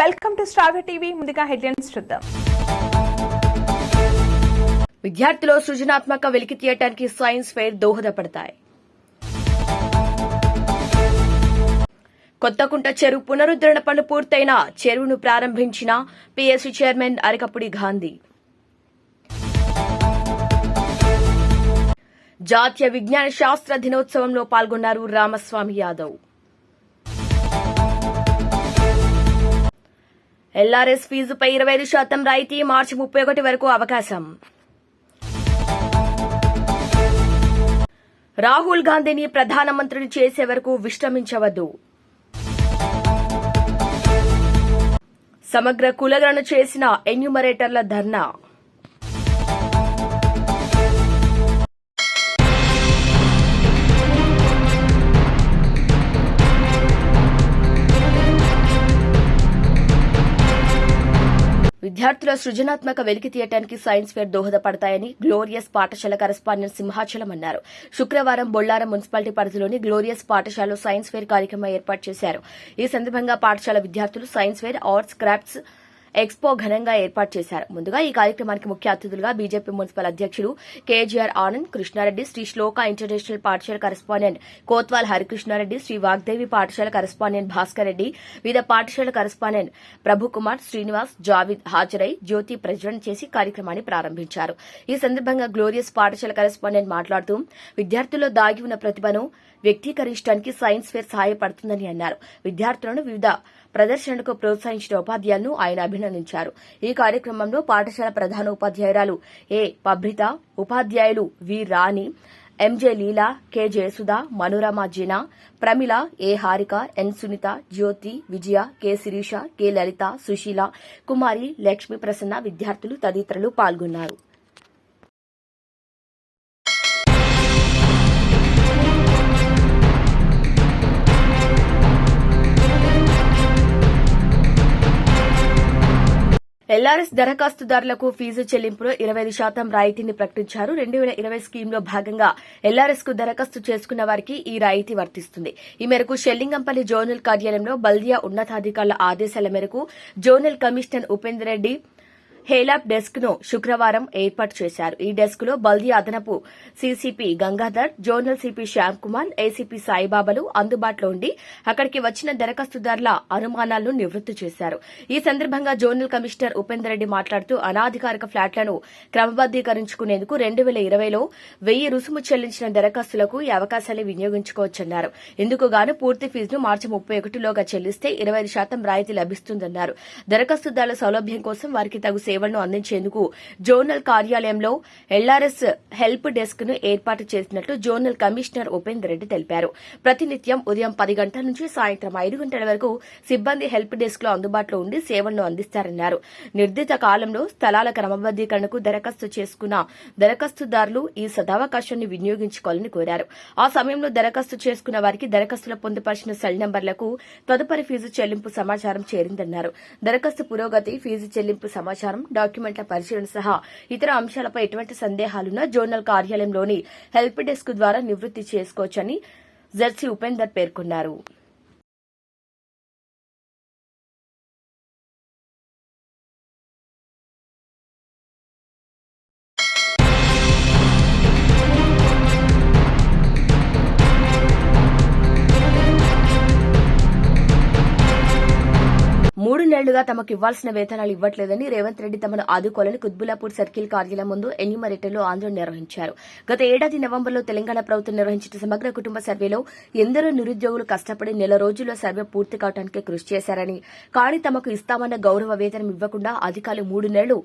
Welcome to star TV. ముందుగా headlines చూద్దాం. విద్యార్థులు సృజనాత్మక వెలికి తీయటానికి సైన్స్ ఫెయిర్ దోహదపడతాయి. కొత్తకుంట చెరువు పునరుద్ధరణ పనులు పూర్తయిన చెరువును ప్రారంభించిన పీఎస్సీ చైర్మన్ అరకపుడి గాంధీ. జాతీయ విజ్ఞాన శాస్త్ర దినోత్సవంలో పాల్గొన్నారు రామస్వామి యాదవ్. ఎల్ఆర్ఎస్ ఫీజుపై 25% రాయితీ మార్చి 31 వరకు అవకాశం. రాహుల్ గాంధీని ప్రధానమంత్రిని చేసే వరకు విశ్రమించవద్దు. సమగ్ర కులగణన చేసిన ఎన్యూమరేటర్ల ధర్నా. విద్యార్థుల సృజనాత్మక వెలికి తీయటానికి సైన్స్ ఫేర్ దోహదపడతాయని గ్లోరియస్ పాఠశాల కరెస్పాండెంట్ సింహాచలం అన్నారు. శుక్రవారం బొల్లారం మున్సిపాలిటీ పరిధిలోని గ్లోరియస్ పాఠశాలలో సైన్స్ ఫేర్ కార్యక్రమం ఏర్పాటు చేశారు. ఈ సందర్భంగా పాఠశాల విద్యార్థులు science fair, arts, crafts expo ఘనంగా ఏర్పాటు చేశారు. ముందుగా ఈ కార్యక్రమానికి ముఖ్య అతిథులుగా బీజేపీ మున్సిపల్ అధ్యకులు కేజీఆర్ ఆనంద్, కృష్ణారెడ్డి, శ్రీ శ్లోక ఇంటర్నేషనల్ పాఠశాల కరెస్పాండెంట్ కోత్వాల్ హరికృష్ణారెడ్డి, శ్రీ వాగ్దేవి పాఠశాల కరెస్పాండెంట్ భాస్కర్ రెడ్డి, వివిధ పాఠశాల కరెస్పాండెంట్ ప్రభుకుమార్, శ్రీనివాస్, జావీద్ హాజరై జ్యోతి ప్రజ్వలన చేసి కార్యక్రమాన్ని ప్రారంభించారు. ఈ సందర్భంగా గ్లోరియస్ పాఠశాల కరెస్పాండెంట్ మాట్లాడుతూ విద్యార్థుల్లో దాగి ఉన్న ప్రతిభను వ్యక్తీకరించడానికి సైన్స్ ఫేర్ సహాయపడుతుందని అన్నారు. విద్యార్థులను వివిధ ప్రదర్శనలకు ప్రోత్సహించిన ఉపాధ్యాయులను ఆయన అభినందించారు. ఈ కార్యక్రమంలో పాఠశాల ప్రధాన ఉపాధ్యాయురాలు ఏ పబ్రిత, ఉపాధ్యాయులు వి రాణి, ఎంజే లీలా, కె జయసుధ, మనోరమ జీనా, ప్రమిళ, ఏ హారిక, ఎన్ సునీత, జ్యోతి, విజయ, కె శిరీష, కె లలిత, సుశీల, కుమారి, లక్ష్మీ ప్రసన్న, విద్యార్థులు తదితరులు పాల్గొన్నారు. ఎల్ఆర్ఎస్ దరఖాస్తుదారులకు ఫీజు చెల్లింపులో 25% రాయితీని ప్రకటించారు. 2020 స్కీమ్లో భాగంగా ఎల్ఆర్ఎస్ కు దరఖాస్తు చేసుకున్న వారికి ఈ రాయితీ వర్తిస్తుంది. ఈ మేరకు షెల్లింగంపల్లి జోనల్ కార్యాలయంలో బల్దియా ఉన్నతాధికారుల ఆదేశాల మేరకు zonal commissioner Upender Reddy help desk ను శుక్రవారం ఏర్పాటు చేశారు. ఈ డెస్క్ లో బల్దియా అదనపు CCP Gangadhar, zonal CP Shyam Kumar, ACP సాయిబాబాలు అందుబాటులో ఉండి అక్కడికి వచ్చిన దరఖాస్తుదారుల అనుమానాలను నివృత్తి చేశారు. ఈ సందర్భంగా జోనల్ కమిషనర్ ఉపేందర్ రెడ్డి మాట్లాడుతూ అనాధికారిక ఫ్లాట్లను క్రమబద్దీకరించుకునేందుకు 2020లో 1000 రుసుము చెల్లించిన దరఖాస్తులకు ఈ అవకాశాన్ని వినియోగించుకోవచ్చన్నారు. ఇందుకు గాను పూర్తి ఫీజును మార్చి 31లోగా చెల్లిస్తే 25% రాయితీ లభిస్తుందన్నారు. దరఖాస్తుదారుల సౌలభ్యం కోసం వారికి తగు సేవలను అందించేందుకు జోనల్ కార్యాలయంలో ఎల్ఆర్ఎస్ హెల్ప్ డెస్క్ ను ఏర్పాటు చేసినట్లు జోనల్ కమిషనర్ ఉపేందర్ రెడ్డి తెలిపారు. ప్రతినిత్యం ఉదయం 10 గంటల నుంచి సాయంత్రం 5 గంటల వరకు సిబ్బంది హెల్ప్ డెస్క్ లో అందుబాటులో ఉండి సేవలను అందిస్తారన్నారు. నిర్దిష్ట కాలంలో స్థలాల క్రమబద్దీకరణకు దరఖాస్తు చేసుకున్న దరఖాస్తుదారులు ఈ సదావకాశాన్ని వినియోగించుకోవాలని కోరారు. ఆ సమయంలో దరఖాస్తు చేసుకున్న వారికి దరఖాస్తులో పొందుపరిచిన సెల్ నంబర్లకు తదుపరి ఫీజు చెల్లింపు సమాచారం చేరిందన్నారు. దరఖాస్తు పురోగతి, ఫీజు చెల్లింపు సమాచారం, డాక్యుమెంట్ల పరిశీలన సహా ఇతర అంశాలపై ఎటువంటి సందేహాలున్నా జోనల్ కార్యాలయంలోని హెల్ప్ డెస్క్ ద్వారా నివృత్తి చేసుకోవచ్చని జెడ్సీ ఉపేందర్ పేర్కొన్నారు. మూడు నెలలుగా తమకు ఇవ్వాల్సిన వేతనాలు ఇవ్వట్లేదని రేవంత్ రెడ్డి తమను ఆదుకోవాలని కుత్బుల్లాపూర్ సర్కిల్ కార్యాలయం ముందు ఎన్యూమరేటర్లు ఆందోళన నిర్వహించారు. గత ఏడాది నవంబర్లో తెలంగాణ ప్రభుత్వం నిర్వహించిన సమగ్ర కుటుంబ సర్వేలో ఎందరో నిరుద్యోగులు కష్టపడి నెల రోజుల్లో సర్వే పూర్తి కావడానికి కృషి చేశారని, కానీ తమకు ఇస్తామన్న గౌరవ వేతనం ఇవ్వకుండా అధికారులు 3 నెలలు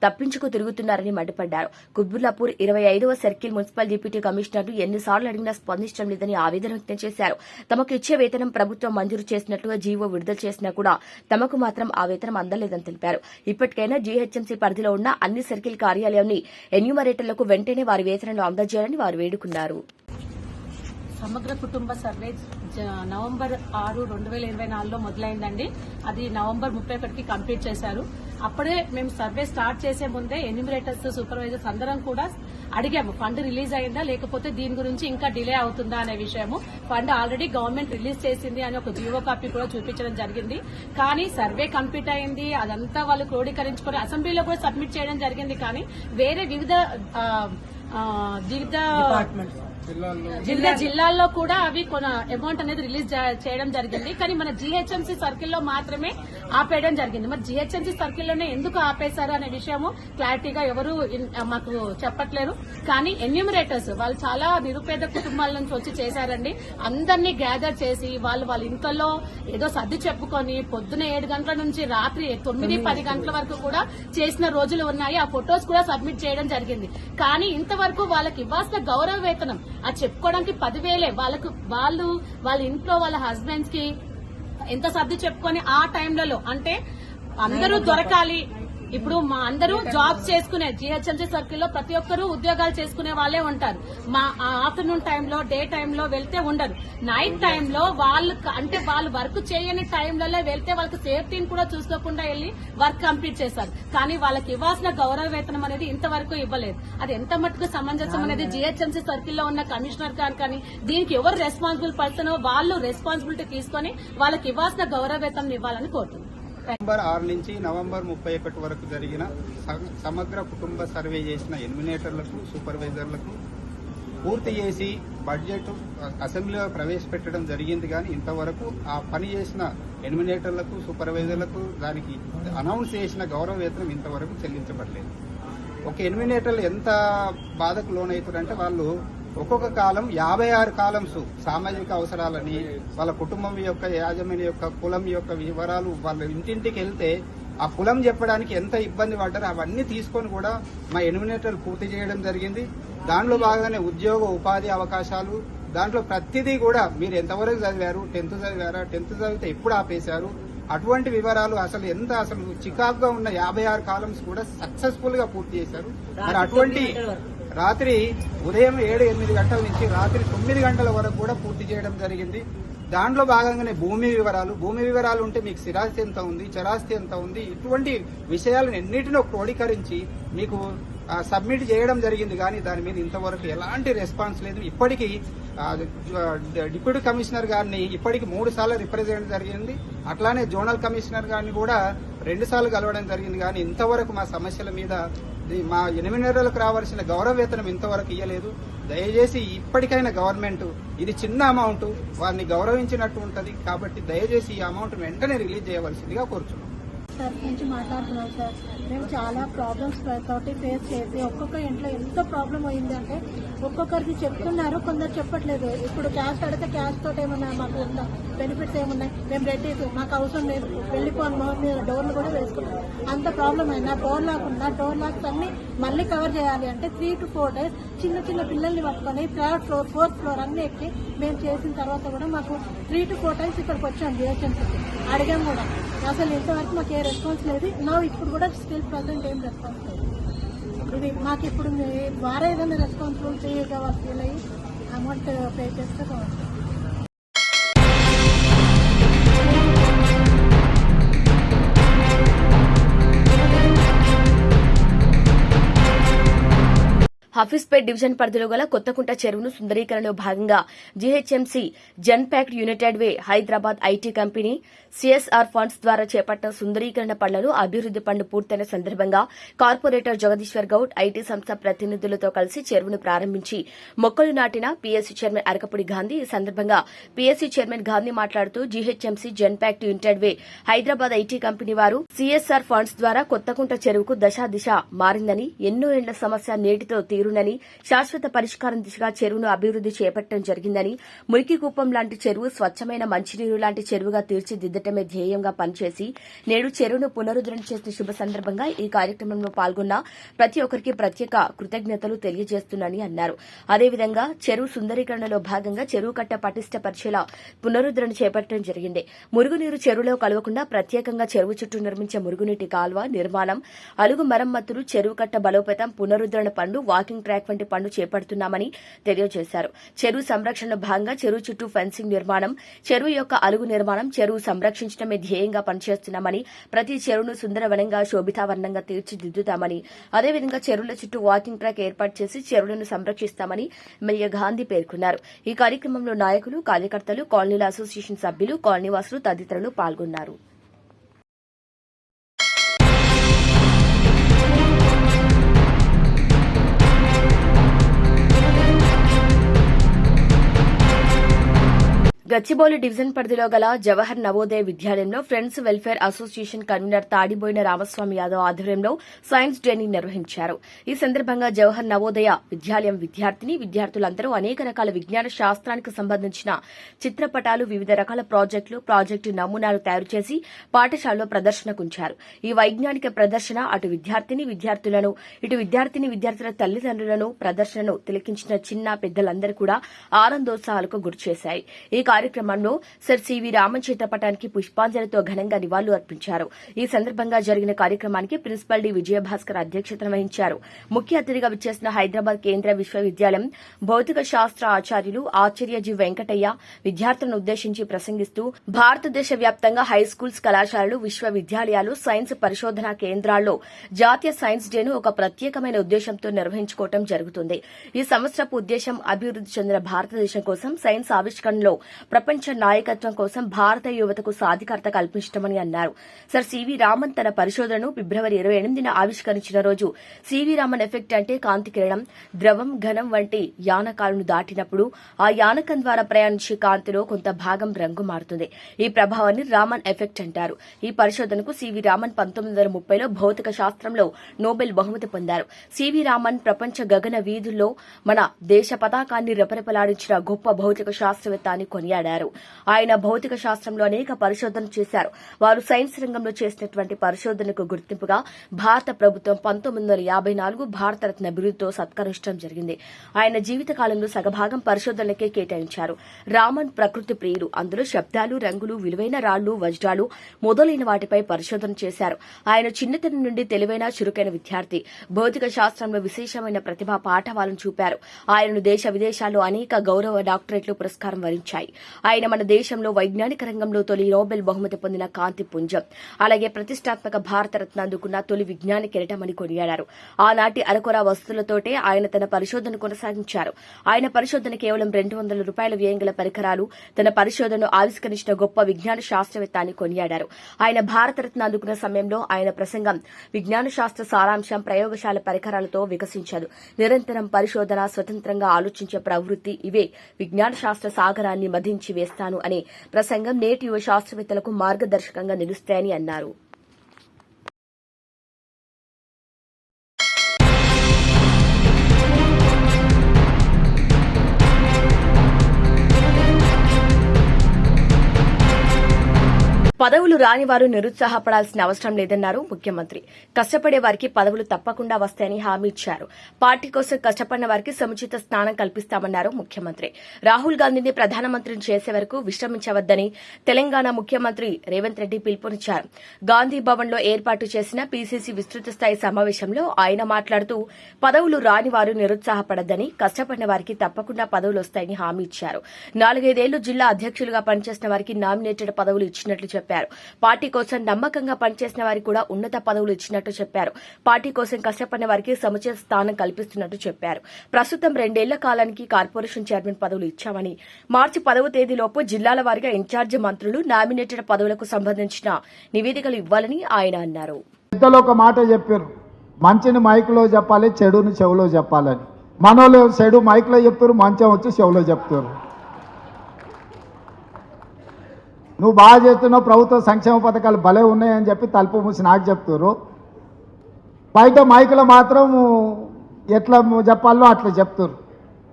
తప్పించుకు తిరుగుతున్నారని మండిపడ్డారు. కుత్బుల్లాపూర్ 25వ సర్కిల్ మున్సిపల్ డిప్యూటీ కమిషనర్లు ఎన్నిసార్లు అడిగినా స్పందించడం లేదని ఆవేదన వ్యక్తం చేశారు. తమకు ఇచ్చే వేతనం ప్రభుత్వం మంజూరు చేసినట్లుగా జీవో విడుదల చేసినా కూడా తమకు మాత్రం ఆ వేతనం అందలేదని తెలిపారు. ఇప్పటికైనా జీహెచ్ఎంసీ పరిధిలో ఉన్న అన్ని సర్కిల్ కార్యాలయాన్ని ఎన్యూమరేటర్లకు వెంటనే వారి వేతనాలు అందజేయాలని వారు వేడుకున్నారు. సమగ్ర కుటుంబ సర్వే నవంబర్ 6, 2024లో మొదలైందండి. అది నవంబర్ 31కి కంప్లీట్ చేశారు. అప్పుడే మేము సర్వే స్టార్ట్ చేసే ముందే ఎన్యూమరేటర్స్ సూపర్వైజర్స్ అందరం కూడా అడిగాము ఫండ్ రిలీజ్ అయిందా లేకపోతే దీని గురించి ఇంకా డిలే అవుతుందా అనే విషయము. ఫండ్ ఆల్రెడీ గవర్నమెంట్ రిలీజ్ చేసింది అని ఒక జీవో కాపీ కూడా చూపించడం జరిగింది. కానీ సర్వే కంప్లీట్ అయింది, అదంతా వాళ్ళు క్రోడీకరించుకొని అసెంబ్లీలో కూడా సబ్మిట్ చేయడం జరిగింది. కానీ వేరే వివిధ జిల్లాల్లో కూడా అవి కొన అమౌంట్ అనేది రిలీజ్ చేయడం జరిగింది. కానీ మన జీహెచ్ఎంసీ సర్కిల్లో మాత్రమే ఆపేయడం జరిగింది. మరి జీహెచ్ఎంసీ సర్కిల్లోనే ఎందుకు ఆపేశారు అనే విషయము క్లారిటీగా ఎవరు మాకు చెప్పట్లేరు. కానీ ఎన్యూమరేటర్స్ వాళ్ళు చాలా నిరుపేద కుటుంబాల నుంచి వచ్చి చేశారండి. అందరినీ గ్యాదర్ చేసి వాళ్ళ ఇంట్లో ఏదో సర్ది చెప్పుకొని పొద్దున 7 గంటల నుంచి రాత్రి 9-10 గంటల వరకు కూడా చేసిన రోజులు ఉన్నాయి. ఆ ఫొటోస్ కూడా సబ్మిట్ చేయడం జరిగింది. కానీ ఇంతవరకు వాళ్ళకి ఇవ్వాల్సిన గౌరవ వేతనం అది చెప్పుకోవడానికి 10,000 వాళ్ళ ఇంట్లో వాళ్ళ హస్బెండ్స్ కి ఎంత సర్ది చెప్పుకొని ఆ టైంలలో అంటే అందరూ దొరకాలి. ఇప్పుడు మా అందరూ జాబ్స్ చేసుకునే జీహెచ్ఎంసీ సర్కిల్లో ప్రతి ఒక్కరూ ఉద్యోగాలు చేసుకునే వాళ్ళే ఉంటారు. మా ఆఫ్టర్నూన్ టైంలో డే టైంలో వెళ్తే ఉండరు. నైట్ టైంలో వాళ్ళు వర్క్ చేయని టైంలలో వెళ్తే వాళ్ళకి సేఫ్టీని కూడా చూసుకోకుండా వెళ్లి వర్క్ కంప్లీట్ చేశారు. కానీ వాళ్ళకి ఇవ్వాల్సిన గౌరవ వేతనం అనేది ఇంతవరకు ఇవ్వలేదు. అది ఎంత మట్టుకు సమంజసం అనేది జీహెచ్ఎంసీ సర్కిల్లో ఉన్న కమిషనర్ గారు కానీ దీనికి ఎవరు రెస్పాన్సిబుల్ పర్సన్ వాళ్ళు రెస్పాన్సిబిలిటీ తీసుకుని వాళ్ళకి ఇవ్వాల్సిన గౌరవ వేతనం ఇవ్వాలని కోరుతున్నాం. నవంబర్ 6 నుంచి నవంబర్ 31 వరకు జరిగిన సమగ్ర కుటుంబ సర్వే చేసిన ఎలిమినేటర్లకు సూపర్వైజర్లకు పూర్తి చేసి బడ్జెట్ అసెంబ్లీలో ప్రవేశపెట్టడం జరిగింది. కానీ ఇంతవరకు ఆ పని చేసిన ఎలిమినేటర్లకు సూపర్వైజర్లకు దానికి అనౌన్స్ చేసిన గౌరవ వేతనం ఇంతవరకు చెల్లించబడలేదు. ఒక ఎలిమినేటర్లు ఎంత బాధకు లోనవుతారంటే వాళ్ళు ఒక్కొక్క కాలం 56 కాలమ్స్ సామాజిక అవసరాలని వాళ్ళ కుటుంబం యొక్క యాజమాన్య యొక్క కులం యొక్క వివరాలు వాళ్ళ ఇంటింటికి వెళ్తే ఆ కులం చెప్పడానికి ఎంత ఇబ్బంది పడ్డారో అవన్నీ తీసుకొని కూడా మా ఎలిమినేటర్లు పూర్తి చేయడం జరిగింది. దాంట్లో భాగంగానే ఉద్యోగ ఉపాధి అవకాశాలు దాంట్లో ప్రతిదీ కూడా మీరు ఎంతవరకు చదివారు, 10th చదివారా, 10th చదివితే ఎప్పుడు ఆపేశారు, అటువంటి వివరాలు అసలు చికాకుగా ఉన్న 56 కాలమ్స్ కూడా సక్సెస్ఫుల్ గా పూర్తి చేశారు. మరి అటువంటి రాత్రి ఉదయం 7-8 గంటల నుంచి రాత్రి 9 గంటల వరకు కూడా పూర్తి చేయడం జరిగింది. దాంట్లో భాగంగానే భూమి వివరాలు ఉంటే మీకు స్థిరాస్తి ఎంత ఉంది, చరాస్తి ఎంత ఉంది, ఇటువంటి విషయాలను ఎన్నిటినో క్రోడీకరించి మీకు సబ్మిట్ చేయడం జరిగింది. కానీ దాని మీద ఇంతవరకు ఎలాంటి రెస్పాన్స్ లేదు. ఇప్పటికీ డిప్యూటీ కమిషనర్ గారిని ఇప్పటికి 3 సార్లు రిప్రజెంట్ జరిగింది. అట్లానే జోనల్ కమిషనర్ గారిని కూడా 2 సార్లు కలవడం జరిగింది. కానీ ఇంతవరకు మా సమస్యల మీద మా ఎలిమినేటర్లకు రావాల్సిన గౌరవ వేతనం ఇంతవరకు ఇవ్వలేదు. దయచేసి ఇప్పటికైనా గవర్నమెంట్ ఇది చిన్న అమౌంట్ వారిని గౌరవించినట్టు ఉంటది కాబట్టి దయచేసి ఈ అమౌంట్ వెంటనే రిలీజ్ చేయవలసిందిగా కోరుచున్నాం. సార్ నుంచి మాట్లాడుతున్నాం సార్. మేము చాలా ప్రాబ్లమ్స్ తోటి ఫేస్ చేసి ఒక్కొక్క ఇంట్లో ఎంత ప్రాబ్లం అయిందంటే ఒక్కొక్కరికి చెప్తున్నారు, కొందరు చెప్పట్లేదు. ఇప్పుడు క్యాష్ అడిగితే క్యాష్ తోటి ఏమన్నా మాకు ఉందా, బెనిఫిట్స్ ఏమున్నాయి, మేము రెడీ మాకు అవసరం లేదు, వెళ్ళిపోని మీద డోర్లు కూడా వేసుకున్నాం. అంత ప్రాబ్లం అయినా డోర్ లాక్స్ అన్ని మళ్ళీ కవర్ చేయాలి అంటే 3 to 4 days చిన్న చిన్న పిల్లల్ని పట్టుకొని 3rd floor 4th floor అన్ని ఎక్కి మేము చేసిన తర్వాత కూడా మాకు 3 to 4 times ఇక్కడికి వచ్చాం. జిహెచ్ఎంసీకి అడిగాం కూడా. అసలు ఇంతవరకు మాకు ఏ రెస్పాన్స్ లేదు. ఇప్పుడు కూడా స్టిల్ ప్రజెంట్ ఏం రెస్పాన్స్ లేదు. ఇది మాకు ఇప్పుడు ద్వారా ఏదైనా రెస్పాన్సిబిలిటీగా వాళ్ళు ఫీల్ అయ్యి అమౌంట్ పే చేస్తే బాగుంటుంది. హఫీజ్పేట్ డివిజన్ పరిధిలో గల కొత్తకుంట చెరువును సుందరీకరణలో భాగంగా GHMC Genpact United Way Hyderabad IT company CSR funds ద్వారా చేపట్టిన సుందరీకరణ పనులను అభివృద్ది పనులు పూర్తయిన సందర్భంగా కార్పొరేటర్ జగదీశ్వర్ గౌడ్ ఐటీ సంస్థ ప్రతినిధులతో కలిసి చెరువును ప్రారంభించి మొక్కలు నాటిన పీఎస్సీ చైర్మన్ అరకపుడి గాంధీ. ఈ సందర్భంగా పీఎస్సీ చైర్మన్ గాంధీ మాట్లాడుతూ GHMC Genpact United Way Hyderabad IT company వారు సిఎస్ఆర్ ఫండ్స్ ద్వారా కొత్తకుంట చెరువుకు దిశ మారిందని, ఎన్నో ఏళ్ల సమస్య నేటితో తీరునని, శాశ్వత పరిష్కారం దిశగా చెరువును అభివృద్ది చేపట్టడం జరిగిందని, మురికి కూపం లాంటి చెరువు స్వచ్ఛమైన మంచినీరు లాంటి చెరువుగా తీర్చిదిద్దటమే ధ్యేయంగా పనిచేసి నేడు చెరువును పునరుద్దరణ చేసిన శుభ సందర్భంగా ఈ కార్యక్రమంలో పాల్గొన్న ప్రతి ఒక్కరికి ప్రత్యేక కృతజ్ఞతలు తెలియజేస్తున్నానని అన్నారు. అదేవిధంగా చెరువు సుందరీకరణలో భాగంగా చెరువు కట్ట పటిష్టపరిచేలా పునరుద్దరణ చేపట్టడం జరిగింది. మురుగునీరు చెరువులో కలవకుండా ప్రత్యేకంగా చెరువు చుట్టూ నిర్మించే మురుగునీటి కాల్వ నిర్మాణం, అలుగు మరమ్మతులు, చెరువు కట్ట బలోపేతం, పునరుద్దరణ పనులు, వాకింగ్ వాకింగ్ ట్రాక్ వంటి పనులు చేపడుతున్నామని తెలియజేశారు. చెరువు సంరక్షణలో భాగంగా చెరువు చుట్టూ ఫెన్సింగ్ నిర్మాణం, చెరువు యొక్క అలుగు నిర్మాణం, చెరువు సంరక్షించడమే ధ్యేయంగా పనిచేస్తున్నామని, ప్రతి చెరువును సుందరవనంగా శోభితావరణంగా తీర్చిదిద్దుతామని, అదేవిధంగా చెరువుల చుట్టూ వాకింగ్ ట్రాక్ ఏర్పాటు చేసి చెరువులను సంరక్షిస్తామని ఎమ్మెల్యే గాంధీ పేర్కొన్నారు. ఈ కార్యక్రమంలో నాయకులు, కార్యకర్తలు, కాలనీల అసోసియేషన్ సభ్యులు, కాలనీవాసులు తదితరులు పాల్గొన్నారు. గచ్చిబౌలి డివిజన్ పరిధిలో గల జవహర్ నవోదయ విద్యాలయంలో friends welfare association convener Tadiboina Ramaswamy Yadav ఆధ్వర్యంలో సైన్స్ డేని నిర్వహించారు. ఈ సందర్భంగా జవహర్ నవోదయ విద్యాలయం విద్యార్థులందరూ అనేక రకాల విజ్ఞాన శాస్త్రానికి సంబంధించిన చిత్రపటాలు, వివిధ రకాల ప్రాజెక్టు నమూనాలు తయారు చేసి పాఠశాలలో ప్రదర్శనకుంచారు. ఈ వైజ్ఞానిక ప్రదర్శన అటు విద్యార్థులను ఇటు విద్యార్థుల తల్లిదండ్రులను ప్రదర్శనను తిలకించిన చిన్న పెద్దలందరూ కూడా ఆనందోత్సాహాలకు గురిచేశాయి. ఈ కార్యక్రమంలో సర్ సివి రామన్ చిత్రపటానికి పుష్పాంజలితో ఘనంగా నివాళులు అర్పించారు. ఈ సందర్భంగా జరిగిన కార్యక్రమానికి ప్రిన్సిపల్ డి విజయభాస్కర్ అధ్యక్షతన వహించారు. ముఖ్య అతిథిగా విచ్చేసిన హైదరాబాద్ కేంద్ర విశ్వవిద్యాలయం భౌతిక శాస్త్ర ఆచార్యులు ఆచార్య జి వెంకటయ్య విద్యార్థులను ఉద్దేశించి ప్రసంగిస్తూ భారతదేశ వ్యాప్తంగా హైస్కూల్స్, కళాశాలలు, విశ్వవిద్యాలయాలు, సైన్స్ పరిశోధనా కేంద్రాల్లో జాతీయ సైన్స్ డేను ఒక ప్రత్యేకమైన ఉద్దేశంతో నిర్వహించుకోవడం జరుగుతుంది. ఈ సంవత్సరపు ఉద్దేశం అభివృద్ది చెందిన భారతదేశం కోసం సైన్స్ ఆవిష్కరణలో ప్రపంచ నాయకత్వం కోసం భారత యువతకు సాధికారత కల్పించడమని అన్నారు. సర్ సివి రామన్ తన పరిశోధనను ఫిబ్రవరి 28న ఆవిష్కరించిన రోజు. సివి రామన్ ఎఫెక్ట్ అంటే కాంతి కిరణం, ద్రవం, ఘనం వంటి యానకాలను దాటినప్పుడు ఆ యానకం ద్వారా ప్రయాణించే కాంతిలో కొంత భాగం రంగు మారుతుంది. ఈ ప్రభావాన్ని రామన్ ఎఫెక్ట్ అంటారు. ఈ పరిశోధనకు సివి రామన్ 1930లో భౌతిక శాస్త్రంలో నోబెల్ బహుమతి పొందారు. సివి రామన్ ప్రపంచ గగన వీధుల్లో మన దేశ పతాకాన్ని రెపరెపలాడించిన గొప్ప భౌతిక శాస్త్రవేత్త అని కొనియాడారు. ఆయన భౌతిక శాస్త్రంలో అనేక పరిశోధనలు చేశారు. వారు సైన్స్ రంగంలో చేసినటువంటి పరిశోధనకు గుర్తింపుగా భారత ప్రభుత్వం 1954 భారతరత్న బిరుదుతో సత్కరించడం జరిగింది. ఆయన జీవితకాలంలో సగభాగం పరిశోధనలకే కేటాయించారు. రామన్ ప్రకృతి ప్రియులు. అందులో శబ్దాలు, రంగులు, విలువైన రాళ్లు, వజ్రాలు మొదలైన వాటిపై పరిశోధన చేశారు. ఆయన చిన్నతనం నుండి తెలివైన, చురుకైన విద్యార్థి. భౌతిక శాస్త్రంలో విశేషమైన ప్రతిభా పాఠవాలను చూపారు. ఆయనను దేశ విదేశాల్లో అనేక గౌరవ డాక్టరేట్లు పురస్కారం వరించాయి. ఆయన మన దేశంలో వైజ్ఞానిక రంగంలో తొలి నోబెల్ బహుమతి పొందిన కాంతి పుంజం. అలాగే ప్రతిష్టాత్మక భారతరత్న అందుకున్న తొలి విజ్ఞాని కిరీటమని కొనియాడారు. ఆనాటి అరకొర వస్తువులతోటే ఆయన తన పరిశోధన కొనసాగించారు. ఆయన పరిశోధన కేవలం $200 వ్యయం గల పరికరాలు. తన పరిశోధనను ఆవిష్కరించిన గొప్ప విజ్ఞాన శాస్త్రవేత్త అని కొనియాడారు. ఆయన భారతరత్న అందుకున్న సమయంలో ఆయన ప్రసంగం విజ్ఞాన శాస్త్ర సారాంశం ప్రయోగశాల పరికరాలతో వికసించదు. నిరంతరం పరిశోధన, స్వతంత్రంగా ఆలోచించే ప్రవృత్తి, ఇవే విజ్ఞాన శాస్త్ర సాగరాన్ని మధించి వేస్తాను అనే ప్రసంగం నేటి యువ శాస్త్రవేత్తలకు మార్గదర్శకంగా నిలుస్తాయని అన్నారు. పదవులు రాని వారు నిరుత్సాహపడాల్సిన అవసరం లేదన్నారు ముఖ్యమంత్రి. కష్టపడే వారికి పదవులు తప్పకుండా వస్తాయని హామీ ఇచ్చారు. పార్టీ కోసం కష్టపడిన వారికి సముచిత స్థానం కల్పిస్తామన్నారు ముఖ్యమంత్రి. రాహుల్ గాంధీని ప్రధానమంత్రిని చేసే వరకు విశ్రమించవద్దని తెలంగాణ ముఖ్యమంత్రి రేవంత్ రెడ్డి పిలుపునిచ్చారు. గాంధీ భవన్ లో ఏర్పాటు చేసిన పీసీసీ విస్తృత స్థాయి సమావేశంలో ఆయన మాట్లాడుతూ పదవులు రాని వారు నిరుత్సాహపడద్దని, కష్టపడిన వారికి తప్పకుండా పదవులు వస్తాయని హామీ ఇచ్చారు. 4-5 ఏళ్లు జిల్లా అధ్యక్షులుగా పనిచేసిన వారికి నామినేటెడ్ పదవులు ఇచ్చినట్లు చెప్పారు. పార్టీ కోసం నమ్మకంగా పనిచేసిన వారికి కూడా ఉన్నత పదవులు ఇచ్చినట్టు చెప్పారు. పార్టీ కోసం కష్టపడిన వారికి సముచిత స్థానం కల్పిస్తున్నట్టు చెప్పారు. ప్రస్తుతం 2 ఏళ్ల కాలానికి కార్పొరేషన్ చైర్మన్ పదవులు ఇచ్చామని, మార్చి 10వ తేదీలోపు జిల్లాల వారీగా ఇన్ఛార్జి మంత్రులు నామినేటెడ్ పదవులకు సంబంధించిన నివేదికలు ఇవ్వాలని ఆయన అన్నారు. పెద్దలు ఒక మాట చెప్పారు, మంచిని మైకులో చెప్పాలి, చెడుని చెవులో చెప్పాలని. మనోళ్ళు చెడు మైకులో చెప్తారు, మంచం వచ్చి చెవులో చెప్తారు. నువ్వు బాగా చేస్తున్నావు, ప్రభుత్వ సంక్షేమ పథకాలు భలే ఉన్నాయని చెప్పి తలుపు మూసి నాకు చెప్తారు. బయట మైకులో మాత్రం ఎట్లా చెప్పాలో అట్లా చెప్తారు.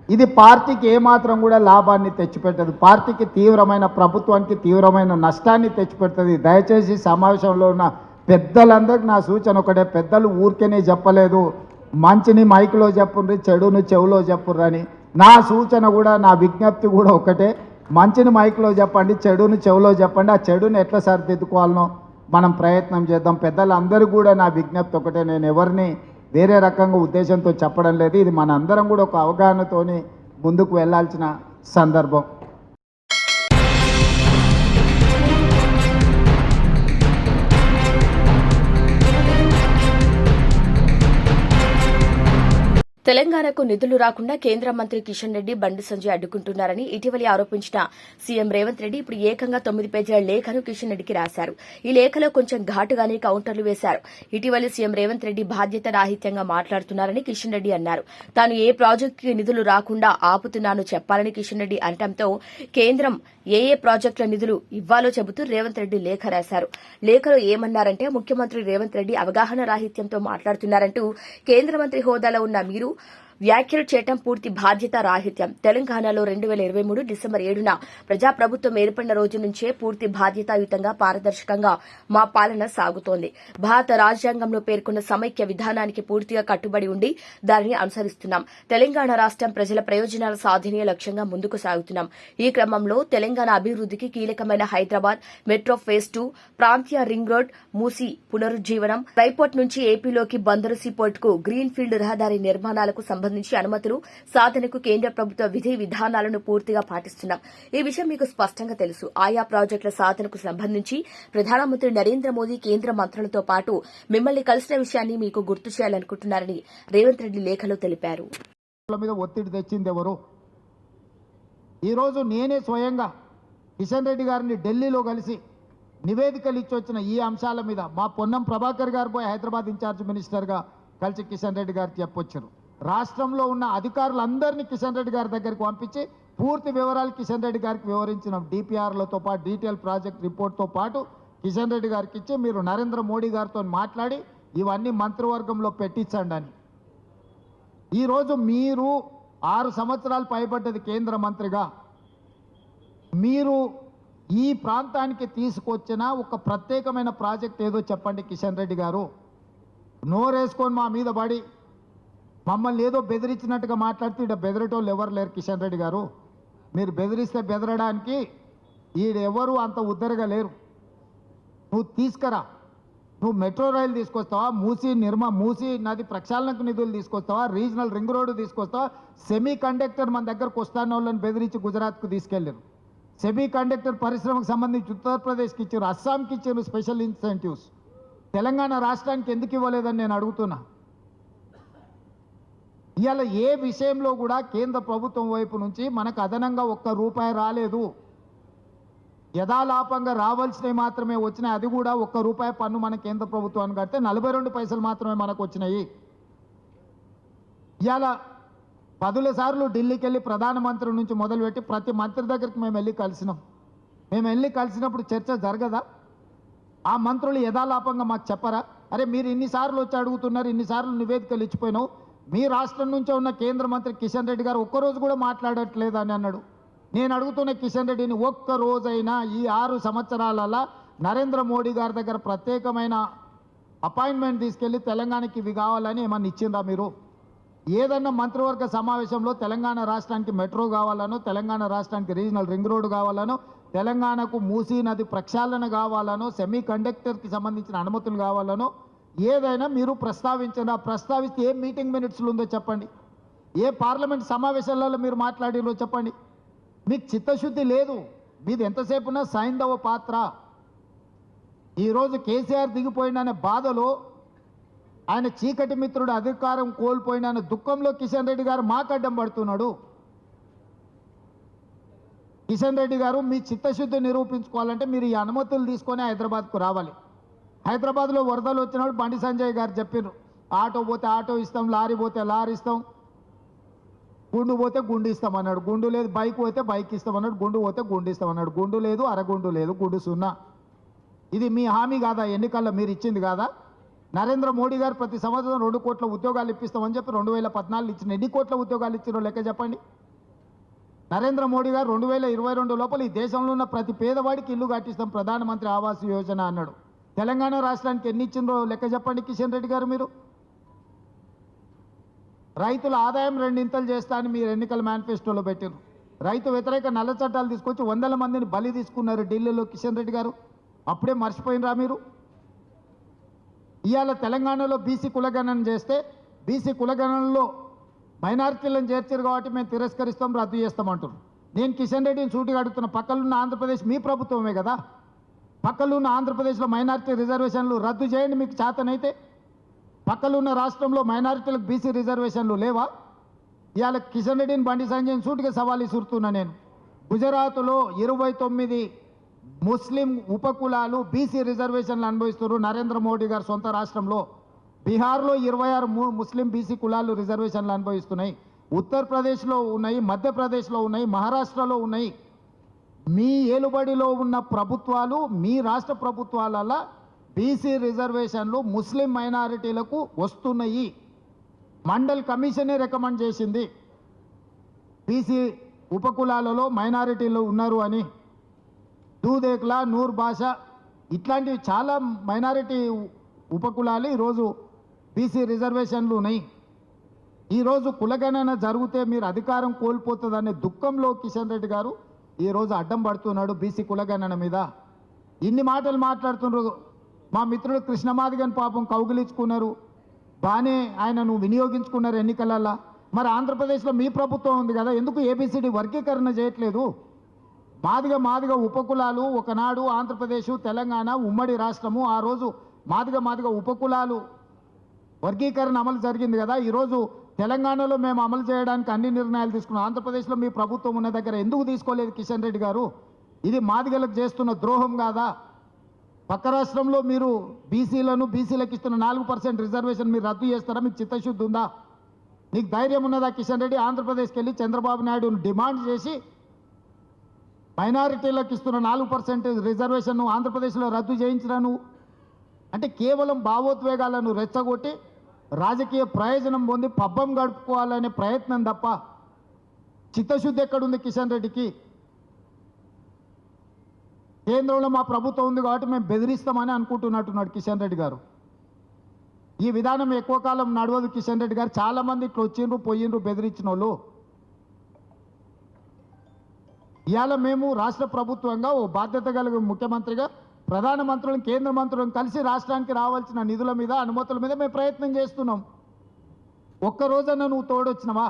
ఇది పార్టీకి ఏమాత్రం కూడా లాభాన్ని తెచ్చిపెట్టదు. పార్టీకి తీవ్రమైన, ప్రభుత్వానికి తీవ్రమైన నష్టాన్ని తెచ్చిపెడుతుంది. దయచేసి సమావేశంలో ఉన్న పెద్దలందరికీ నా సూచన ఒకటే, పెద్దలు ఊరికేనే చెప్పలేదు, మంచిని మైకులో చెప్పుర్రి, చెడుని చెవులో చెప్పుర్రి అని. నా సూచన కూడా, నా విజ్ఞప్తి కూడా ఒకటే, మంచిని మైక్లో చెప్పండి, చెడుని చెవులో చెప్పండి. ఆ చెడుని ఎట్లా సరిదిద్దుకోవాలనో మనం ప్రయత్నం చేద్దాం. పెద్దలందరూ కూడా నా విజ్ఞప్తి ఒకటే, నేను ఎవరిని వేరే రకంగా ఉద్దేశంతో చెప్పడం లేదు. ఇది మన అందరం కూడా ఒక అవగాహనతోని ముందుకు వెళ్ళాల్సిన సందర్భం. తెలంగాణకు నిధులు రాకుండా కేంద్ర మంత్రి కిషన్ రెడ్డి, బండి సంజయ్ అడ్డుకుంటున్నారని ఇటీవల ఆరోపించిన సీఎం రేవంత్ రెడ్డి ఇప్పుడు ఏకంగా 9 పేజీల లేఖను కిషన్ రెడ్డికి రాశారు. ఈ లేఖలో కొంచెం ఘాటుగానే కౌంటర్లు వేశారు. ఇటీవల సీఎం రేవంత్ రెడ్డి బాధ్యత రాహిత్యంగా మాట్లాడుతున్నారని కిషన్ రెడ్డి అన్నారు. తాను ఏ ప్రాజెక్టుకి నిధులు రాకుండా ఆపుతున్నానో చెప్పాలని కిషన్ రెడ్డి అనడంతో కేంద్రం ఏ ప్రాజెక్టుల నిధులు ఇవ్వాలో చెబుతూ రేవంత్ రెడ్డి లేఖ రాశారు. లేఖలో ఏమన్నారంటే, ముఖ్యమంత్రి రేవంత్ రెడ్డి అవగాహన రాహిత్యంతో మాట్లాడుతున్నారంటూ కేంద్ర మంత్రి హోదాలో ఉన్న మీరు వ్యాఖ్యలు చేయడం పూర్తి బాధ్యత రాహిత్యం. తెలంగాణలో 2023 డిసెంబర్ 7న ప్రజాప్రభుత్వం ఏర్పడిన రోజు నుంచే పూర్తి బాధ్యతాయుతంగా, పారదర్శకంగా మా పాలన సాగుతోంది. భారత రాజ్యాంగంలో పేర్కొన్న సమైక్య విధానానికి పూర్తిగా కట్టుబడి ఉండి దానిని అనుసరిస్తున్నాం. తెలంగాణ రాష్ట్రం ప్రజల ప్రయోజనాల సాధనే లక్ష్యంగా ముందుకు సాగుతున్నాం. ఈ క్రమంలో తెలంగాణ అభివృద్దికి కీలకమైన హైదరాబాద్ మెట్రో ఫేజ్ 2, ప్రాంతీయ రింగ్ రోడ్, మూసీ పునరుజ్జీవనం, రైపోర్ట్ నుంచి ఏపీలోకి బందరు సీపోర్ట్ కు గ్రీన్ ఫీల్డ్ రహదారి నిర్మాణాలకు సంబంధించి అనుమతులు సాధనకు కేంద్ర ప్రభుత్వ విధి విధానాలను పూర్తిగా పాటిస్తున్నాం. ఈ విషయం మీకు స్పష్టంగా తెలుసు. ఆయా ప్రాజెక్టుల సాధనకు సంబంధించి ప్రధానమంత్రి నరేంద్ర మోదీ కేంద్ర మంత్రులతో పాటు మిమ్మల్ని కలిసిన విషయాన్ని మీకు గుర్తు చేయాలనుకుంటున్నారని రేవంత్ రెడ్డి లేఖలో తెలిపారు. మీద ఒత్తిడి తెచ్చింది ఎవరు? ఈరోజు నేనే స్వయంగా కిషన్ రెడ్డి గారిని ఢిల్లీలో కలిసి నివేదికలు ఇచ్చొచ్చిన ఈ అంశాల మీద మా పొన్నం ప్రభాకర్ గారు పోయి హైదరాబాద్ ఇన్ఛార్జ్ మినిస్టర్గా కలిసి కిషన్ రెడ్డి గారికి చెప్పొచ్చారు. రాష్ట్రంలో ఉన్న అధికారులందరినీ కిషన్ రెడ్డి గారి దగ్గరికి పంపించి పూర్తి వివరాలు కిషన్ రెడ్డి గారికి వివరించిన డిపిఆర్లతో పాటు డీటెయిల్ ప్రాజెక్ట్ రిపోర్ట్తో పాటు కిషన్ రెడ్డి గారికి ఇచ్చి మీరు నరేంద్ర మోడీ గారితో మాట్లాడి ఇవన్నీ మంత్రివర్గంలో పెట్టించండి అని. ఈరోజు మీరు 6 సంవత్సరాలు పైబడ్డది కేంద్ర మంత్రిగా, మీరు ఈ ప్రాంతానికి తీసుకొచ్చిన ఒక ప్రత్యేకమైన ప్రాజెక్ట్ ఏదో చెప్పండి కిషన్ రెడ్డి గారు. నోరేసుకొని మా మీద పడి మమ్మల్ని ఏదో బెదిరించినట్టుగా మాట్లాడుతూ ఇక్కడ బెదిరేటోళ్ళు ఎవరు లేరు కిషన్ రెడ్డి గారు. మీరు బెదిరిస్తే బెదరడానికి ఈడెవరు అంత ఉద్దరగా లేరు. నువ్వు తీసుకురా, నువ్వు మెట్రో రైలు తీసుకొస్తావా, మూసీ నది ప్రక్షాళనకు నిధులు తీసుకొస్తావా, రీజనల్ రింగ్ రోడ్డు తీసుకొస్తావా, సెమీ కండక్టర్ మన దగ్గరకు వస్తాన వాళ్ళని బెదిరించి గుజరాత్కు తీసుకెళ్ళారు. సెమీ కండక్టర్ పరిశ్రమకు సంబంధించి ఉత్తరప్రదేశ్కి ఇచ్చారు, అస్సాంకి ఇచ్చారు స్పెషల్ ఇన్సెంటివ్స్. తెలంగాణ రాష్ట్రానికి ఎందుకు ఇవ్వలేదని నేను అడుగుతున్నా. ఇవాళ ఏ విషయంలో కూడా కేంద్ర ప్రభుత్వం వైపు నుంచి మనకు అదనంగా ₹1 రాలేదు. యథాలాపంగా రావాల్సినవి మాత్రమే వచ్చినాయి. అది కూడా ₹1 పన్ను మన కేంద్ర ప్రభుత్వానికి కడితే 42 పైసలు మాత్రమే మనకు వచ్చినాయి. ఇవాళ 10 సార్లు ఢిల్లీకి వెళ్ళి ప్రధానమంత్రి నుంచి మొదలుపెట్టి ప్రతి మంత్రి దగ్గరికి మేము వెళ్ళి కలిసినాం. మేము వెళ్ళి కలిసినప్పుడు చర్చ జరగదా? ఆ మంత్రులు యథాలాపంగా మాకు చెప్పరా? అరే మీరు ఇన్నిసార్లు వచ్చి అడుగుతున్నారు, ఇన్నిసార్లు నివేదికలు ఇచ్చిపోయినావు, మీ రాష్ట్రం నుంచే ఉన్న కేంద్ర మంత్రి కిషన్ రెడ్డి గారు ఒక్కరోజు కూడా మాట్లాడట్లేదు అని అన్నాడు. నేను అడుగుతున్న కిషన్ రెడ్డిని, ఒక్కరోజైనా ఈ 6 సంవత్సరాలలో నరేంద్ర మోడీ గారి దగ్గర ప్రత్యేకమైన అపాయింట్మెంట్ తీసుకెళ్లి తెలంగాణకి ఇవి కావాలని ఏమన్నా ఇచ్చిందా మీరు? ఏదన్నా మంత్రివర్గ సమావేశంలో తెలంగాణ రాష్ట్రానికి మెట్రో కావాలనో, తెలంగాణ రాష్ట్రానికి రీజనల్ రింగ్ రోడ్డు కావాలనో, తెలంగాణకు మూసీ నది ప్రక్షాళన కావాలనో, సెమీ కండక్టర్కి సంబంధించిన అనుమతులు కావాలనో ఏదైనా మీరు ప్రస్తావించండి. ప్రస్తావిస్తే ఏ మీటింగ్ మినిట్స్లో ఉందో చెప్పండి, ఏ పార్లమెంట్ సమావేశాలలో మీరు మాట్లాడిరో చెప్పండి. మీకు చిత్తశుద్ధి లేదు, మీది ఎంతసేపున్నా సైంధవ పాత్ర. ఈరోజు కేసీఆర్ దిగిపోయిననే బాధలో, ఆయన చీకటి మిత్రుడు అధికారం కోల్పోయిన దుఃఖంలో కిషన్ రెడ్డి గారు మాకడ్డం పడుతున్నాడు. కిషన్ రెడ్డి గారు మీ చిత్తశుద్ధి నిరూపించుకోవాలంటే మీరు ఈ అనుమతులు తీసుకొని హైదరాబాద్కు రావాలి. హైదరాబాద్లో వరదలు వచ్చినప్పుడు బండి సంజయ్ గారు చెప్పారు, ఆటో పోతే ఆటో ఇస్తాం, లారీ పోతే లారీ ఇస్తాం, గుండు పోతే గుండు ఇస్తాం అన్నాడు. గుండు లేదు. బైక్ పోతే బైక్ ఇస్తాం అన్నాడు. గుండు పోతే గుండు ఇస్తాం అన్నాడు. గుండు లేదు, అరగుండు లేదు, గుండు 0. ఇది మీ హామీ కాదా? ఎన్నికల్లో మీరు ఇచ్చింది కాదా? నరేంద్ర మోడీ గారు ప్రతి సంవత్సరం 2 కోట్ల ఉద్యోగాలు ఇప్పిస్తామని చెప్పి 2014 ఇచ్చిన ఎన్ని కోట్ల ఉద్యోగాలు ఇచ్చారో లెక్క చెప్పండి. నరేంద్ర మోడీ గారు 2022 లోపల ఈ దేశంలో ఉన్న ప్రతి పేదవాడికి ఇల్లు కట్టిస్తాం, ప్రధానమంత్రి ఆవాస్ యోజన అన్నాడు. తెలంగాణ రాష్ట్రానికి ఎన్ని ఇచ్చిందో లెక్క చెప్పండి కిషన్ రెడ్డి గారు. మీరు రైతుల ఆదాయం 2 చేస్తా అని మీరు ఎన్నికల మేనిఫెస్టోలో పెట్టారు. రైతు వ్యతిరేక నల్ల చట్టాలు తీసుకొచ్చి 100 మందిని బలి తీసుకున్నారు ఢిల్లీలో కిషన్ రెడ్డి గారు. అప్పుడే మర్చిపోయినరా మీరు? ఇవాళ తెలంగాణలో బీసీ కులగణన చేస్తే బీసీ కులగణనలో మైనారిటీలను చేర్చారు కాబట్టి మేము తిరస్కరిస్తాం, రద్దు చేస్తామంటున్నారు. నేను కిషన్ రెడ్డిని సూటిగా అడుగుతున్న, పక్కలున్న ఆంధ్రప్రదేశ్ మీ ప్రభుత్వమే కదా, పక్కలున్న ఆంధ్రప్రదేశ్లో మైనారిటీ రిజర్వేషన్లు రద్దు చేయండి మీకు చేతనైతే. పక్కలున్న రాష్ట్రంలో మైనారిటీలకు బీసీ రిజర్వేషన్లు లేవా? ఇవాళ కిషన్ రెడ్డిని, బండి సంజయ్ని సూటిగా సవాల్ ఇసురుతున్నా నేను. గుజరాత్లో 29 ముస్లిం ఉపకులాలు బీసీ రిజర్వేషన్లు అనుభవిస్తున్నారు నరేంద్ర మోడీ గారు సొంత రాష్ట్రంలో. బీహార్లో 26 ముస్లిం బీసీ కులాలు రిజర్వేషన్లు అనుభవిస్తున్నాయి. ఉత్తరప్రదేశ్లో ఉన్నాయి, మధ్యప్రదేశ్లో ఉన్నాయి, మహారాష్ట్రలో ఉన్నాయి. మీ ఏలుబడిలో ఉన్న ప్రభుత్వాలు, మీ రాష్ట్ర ప్రభుత్వాలలో బీసీ రిజర్వేషన్లు ముస్లిం మైనారిటీలకు వస్తున్నాయి. మండల్ కమిషనే రికమెండ్ చేసింది బీసీ ఉపకులాలలో మైనారిటీలు ఉన్నారు అని. దూదేక్లా, నూర్ భాష ఇట్లాంటివి చాలా మైనారిటీ ఉపకులాలు ఈరోజు బీసీ రిజర్వేషన్లు ఉన్నాయి. ఈరోజు కులగణన జరిగితే మీరు అధికారం కోల్పోతుందనే దుఃఖంలో కిషన్ రెడ్డి గారు ఈరోజు అడ్డం పడుతున్నాడు బీసీ కులగణన మీద. ఇన్ని మాటలు మాట్లాడుతున్నారు. మా మిత్రుడు కృష్ణమాదిగని పాపం కౌగిలించుకున్నారు, బాగానే ఆయనను వినియోగించుకున్నారు ఎన్నికలల్లో. మరి ఆంధ్రప్రదేశ్లో మీ ప్రభుత్వం ఉంది కదా, ఎందుకు ఏబిసిడి వర్గీకరణ చేయట్లేదు? మాదిగ ఉపకులాలు ఒకనాడు ఆంధ్రప్రదేశ్, తెలంగాణ ఉమ్మడి రాష్ట్రము, ఆ రోజు మాదిగ ఉపకులాలు వర్గీకరణ అమలు జరిగింది కదా. ఈరోజు తెలంగాణలో మేము అమలు చేయడానికి అన్ని నిర్ణయాలు తీసుకున్నాం. ఆంధ్రప్రదేశ్లో మీ ప్రభుత్వం ఉన్న దగ్గర ఎందుకు తీసుకోలేదు కిషన్ రెడ్డి గారు? ఇది మాదిగలకు చేస్తున్న ద్రోహం కాదా? పక్క రాష్ట్రంలో మీరు బీసీలకు ఇస్తున్న 4% రిజర్వేషన్ మీరు రద్దు చేస్తారా? మీకు చిత్తశుద్ధి ఉందా? నీకు ధైర్యం ఉన్నదా కిషన్ రెడ్డి? ఆంధ్రప్రదేశ్కి వెళ్ళి చంద్రబాబు నాయుడును డిమాండ్ చేసి మైనారిటీలకు ఇస్తున్న 4% రిజర్వేషన్ ఆంధ్రప్రదేశ్లో రద్దు చేయించరాను అంటే కేవలం భావోద్వేగాలను రెచ్చగొట్టి రాజకీయ ప్రయోజనం పొంది పబ్బం గడుపుకోవాలనే ప్రయత్నం తప్ప చిత్తశుద్ధి ఎక్కడుంది కిషన్ రెడ్డికి? కేంద్రంలో మా ప్రభుత్వం ఉంది కాబట్టి మేము బెదిరిస్తామని అనుకుంటున్నట్టున్నాడు కిషన్ రెడ్డి గారు. ఈ విధానం ఎక్కువ కాలం నడవదు కిషన్ రెడ్డి గారు. చాలామంది ఇట్లా వచ్చిండ్రు పోయిండ్రు బెదిరించిన వాళ్ళు. ఇవాళ మేము రాష్ట్ర ప్రభుత్వంగా ఓ బాధ్యత కలిగిన ముఖ్యమంత్రిగా ప్రధానమంత్రులను, కేంద్ర మంత్రులను కలిసి రాష్ట్రానికి రావాల్సిన నిధుల మీద, అనుమతుల మీద మేము ప్రయత్నం చేస్తున్నాం. ఒక్కరోజన్నా నువ్వు తోడొచ్చినవా?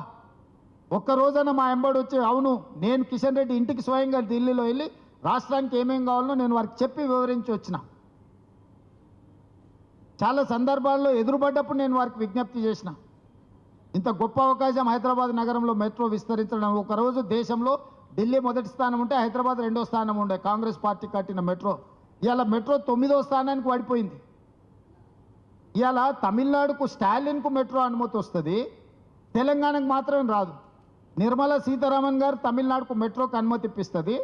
ఒక్కరోజన్నా మా ఎంబడి వచ్చి, అవును నేను కిషన్ రెడ్డి ఇంటికి స్వయంగా ఢిల్లీలో వెళ్ళి రాష్ట్రానికి ఏమేం కావాలో నేను వారికి చెప్పి వివరించి వచ్చిన. చాలా సందర్భాల్లో ఎదురుపడ్డప్పుడు నేను వారికి విజ్ఞప్తి చేసిన. ఇంత గొప్ప అవకాశం హైదరాబాద్ నగరంలో మెట్రో విస్తరించడం. ఒకరోజు దేశంలో ఢిల్లీ మొదటి స్థానం ఉంటే హైదరాబాద్ 2వ స్థానం ఉండే కాంగ్రెస్ పార్టీ కట్టిన మెట్రో. ఇవాళ మెట్రో 9వ స్థానానికి పడిపోయింది. ఇవాళ తమిళనాడుకు స్టాలిన్కు మెట్రో అనుమతి వస్తుంది, తెలంగాణకు మాత్రం రాదు. నిర్మలా సీతారామన్ గారు తమిళనాడుకు మెట్రోకి అనుమతి ఇప్పిస్తుంది,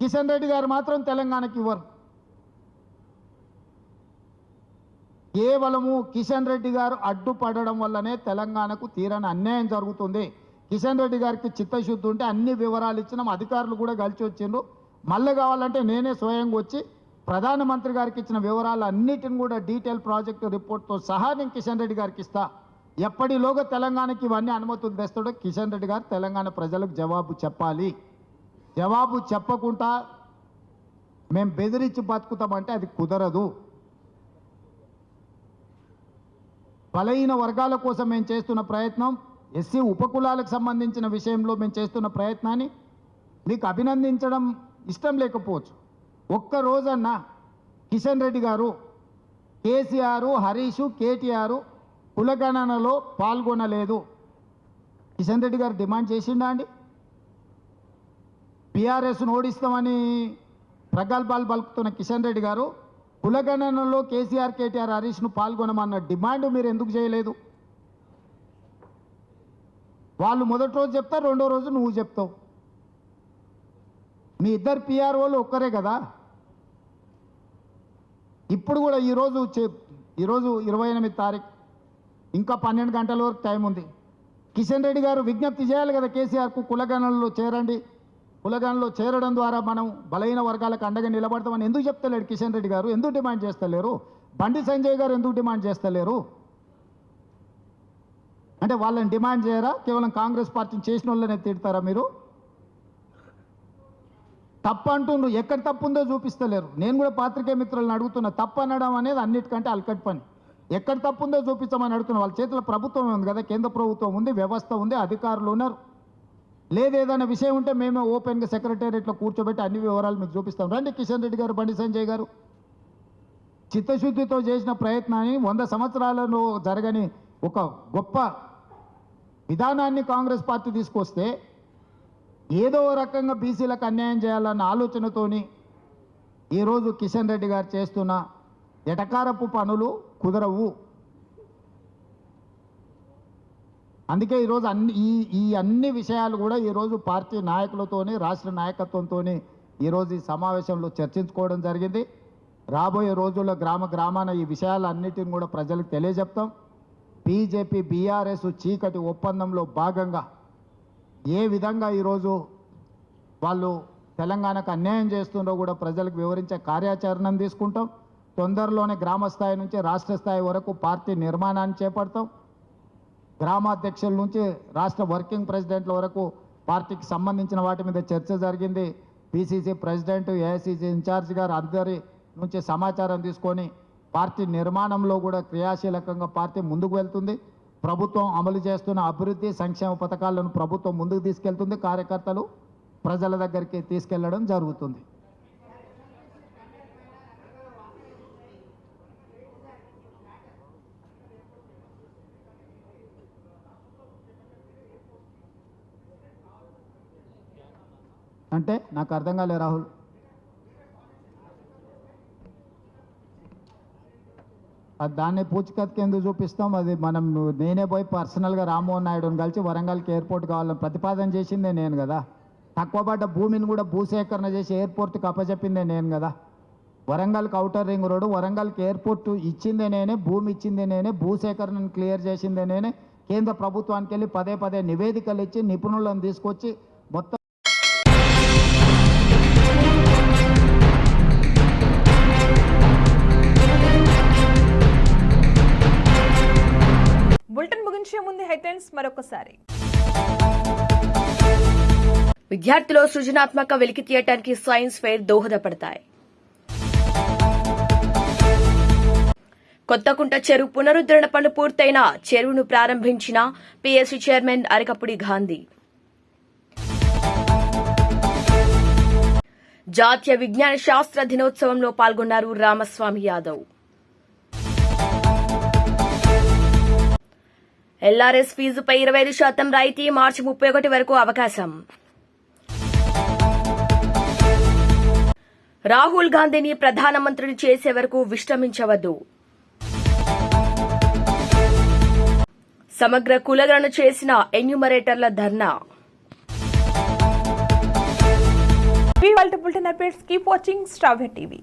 కిషన్ రెడ్డి గారు మాత్రం తెలంగాణకి ఇవ్వరు. కేవలము కిషన్ రెడ్డి గారు అడ్డుపడడం వల్లనే తెలంగాణకు తీరని అన్యాయం జరుగుతుంది. కిషన్ రెడ్డి గారికి చిత్తశుద్ధి ఉంటే అన్ని వివరాలు ఇచ్చినాం, అధికారులు కూడా కలిసి వచ్చిండ్రు. మళ్ళీ కావాలంటే నేనే స్వయంగా వచ్చి ప్రధానమంత్రి గారికి ఇచ్చిన వివరాలు అన్నిటిని కూడా డీటెయిల్ ప్రాజెక్టు రిపోర్ట్తో సహా నేను కిషన్ రెడ్డి గారికి ఇస్తా. ఎప్పటిలోగా తెలంగాణకి ఇవన్నీ అనుమతులు తెస్తాడో కిషన్ రెడ్డి గారు తెలంగాణ ప్రజలకు జవాబు చెప్పాలి. జవాబు చెప్పకుండా మేము బెదిరించి బతుకుతామంటే అది కుదరదు. బలహీన వర్గాల కోసం మేము చేస్తున్న ప్రయత్నం, ఎస్సీ ఉపకులాలకు సంబంధించిన విషయంలో మేము చేస్తున్న ప్రయత్నాన్ని మీకు అభినందించడం ఇష్టం లేకపోవచ్చు. ఒక్కరోజన్నా కిషన్ రెడ్డి గారు, కేసీఆర్, హరీష్, కేటీఆర్ కులగణనలో పాల్గొనలేదు. కిషన్ రెడ్డి గారు డిమాండ్ చేసిండా అండి? బీఆర్ఎస్ను ఓడిస్తామని ప్రగల్భాలు పలుకుతున్న కిషన్ రెడ్డి గారు కులగణనలో కేసీఆర్, కేటీఆర్, హరీష్ను పాల్గొనమన్న డిమాండ్ మీరు ఎందుకు చేయలేదు? వాళ్ళు మొదటి రోజు చెప్తారు, రెండో రోజు నువ్వు చెప్తావు. మీ ఇద్దరు పిఆర్ఓలు ఒక్కరే కదా. ఇప్పుడు కూడా ఈరోజు 28 తారీఖు, ఇంకా 12 గంటల వరకు టైం ఉంది. కిషన్ రెడ్డి గారు విజ్ఞప్తి చేయాలి కదా కేసీఆర్కు, కులగణనలో చేరండి, కులగణనలో చేరడం ద్వారా మనం బలహీన వర్గాలకు అండగా నిలబడతామని ఎందుకు చెప్తలేడు కిషన్ రెడ్డి గారు? ఎందుకు డిమాండ్ చేస్తలేరు? బండి సంజయ్ గారు ఎందుకు డిమాండ్ చేస్తలేరు? అంటే వాళ్ళని డిమాండ్ చేయరా? కేవలం కాంగ్రెస్ పార్టీని చేసిన వాళ్ళనే తిడతారా మీరు? తప్పు అంటుండ్రు, ఎక్కడ తప్పు ఉందో చూపిస్తలేరు. నేను కూడా పాత్రికేయ మిత్రులను అడుగుతున్నా, తప్పు అనడం అనేది అన్నిటికంటే అల్కట్ పని. ఎక్కడ తప్పు ఉందో చూపించమని అడుగుతున్నా. వాళ్ళ చేతిలో ప్రభుత్వం ఉంది కదా, కేంద్ర ప్రభుత్వం ఉంది, వ్యవస్థ ఉంది, అధికారులు ఉన్నారు. లేదు ఏదైనా విషయం ఉంటే మేమే ఓపెన్గా సెక్రటేరియట్లో కూర్చోబెట్టి అన్ని వివరాలు మీకు చూపిస్తాం. రండి కిషన్ రెడ్డి గారు, బండి సంజయ్ గారు. చిత్తశుద్ధితో చేసిన ప్రయత్నాన్ని 100 సంవత్సరాలలో జరగని ఒక గొప్ప విధానాన్ని కాంగ్రెస్ పార్టీ తీసుకొస్తే ఏదో రకంగా బీసీలకు అన్యాయం చేయాలన్న ఆలోచనతోని ఈరోజు కిషన్ రెడ్డి గారు చేస్తున్న ఎటకారపు పనులు కుదరవు. అందుకే ఈరోజు ఈ అన్ని విషయాలు కూడా ఈరోజు పార్టీ నాయకులతోని, రాష్ట్ర నాయకత్వంతో ఈరోజు ఈ సమావేశంలో చర్చించుకోవడం జరిగింది. రాబోయే రోజుల్లో గ్రామాన ఈ విషయాలన్నిటిని కూడా ప్రజలకు తెలియజెప్తాం. బీజేపీ బీఆర్ఎస్ చీకటి ఒప్పందంలో భాగంగా ఏ విధంగా ఈరోజు వాళ్ళు తెలంగాణకు అన్యాయం చేస్తుండో కూడా ప్రజలకు వివరించే కార్యాచరణను తీసుకుంటాం. తొందరలోనే గ్రామ స్థాయి నుంచి రాష్ట్ర స్థాయి వరకు పార్టీ నిర్మాణాన్ని చేపడతాం. గ్రామాధ్యక్షుల నుంచి రాష్ట్ర వర్కింగ్ ప్రెసిడెంట్ల వరకు పార్టీకి సంబంధించిన వాటి మీద చర్చ జరిగింది. పిసిసి ప్రెసిడెంట్, ఏఐసిసి ఇన్ఛార్జ్ గారు అందరి నుంచి సమాచారం తీసుకొని పార్టీ నిర్మాణంలో కూడా క్రియాశీలకంగా పార్టీ ముందుకు వెళ్తుంది. ప్రభుత్వం అమలు చేస్తున్న అభివృద్ధి సంక్షేమ పథకాలను ప్రభుత్వం ముందుకు తీసుకెళ్తుంది. కార్యకర్తలు ప్రజల దగ్గరికి తీసుకెళ్లడం జరుగుతుంది. అంటే నాకు అర్థం కాలే రాహుల్. అది దాన్ని పూచికత్తుకి ఎందుకు చూపిస్తాం? అది నేనే పోయి పర్సనల్గా రామ్మోహన్ నాయుడుని కలిసి వరంగల్కి ఎయిర్పోర్ట్ కావాలని ప్రతిపాదన చేసిందే నేను కదా. తక్కువ పడ్డ భూమిని కూడా భూసేకరణ చేసి ఎయిర్పోర్ట్కి అప్పచెప్పిందే నేను కదా. వరంగల్కి ఔటర్ రింగ్ రోడ్డు, వరంగల్కి ఎయిర్పోర్ట్ ఇచ్చిందే నేనే, భూమి ఇచ్చిందే నేనే, భూసేకరణను క్లియర్ చేసిందే నేనే. కేంద్ర ప్రభుత్వానికి వెళ్ళి పదే నివేదికలు ఇచ్చి నిపుణులను తీసుకొచ్చి మొత్తం బులెటిన్ ముగించే ముందు హెడ్లైన్స్ మరొకసారి. విద్యార్థులు సృజనాత్మక వెలికి తీయటానికి సైన్స్ ఫెయిర్ దోహదపడతాయి. కొత్తకుంట చెరువు పునరుద్ధరణ పనులు పూర్తయిన చెరువును ప్రారంభించిన పీఎస్సీ చైర్మన్ అరకపుడి గాంధీ. జాతీయ విజ్ఞాన శాస్త్ర దినోత్సవంలో పాల్గొన్నారు రామస్వామి యాదవ్. ఎల్ఆర్ఎస్ ఫీజుపై 25% రాయితీ, మార్చి 31 వరకు అవకాశం. రాహుల్ గాంధీని ప్రధానమంత్రిని చేసే వరకు విశ్రమించవద్దు. సమగ్ర కులగణన చేసిన ఎన్యూమరేటర్ల ధర్నా. Bulletin updates. Keep watching Star TV.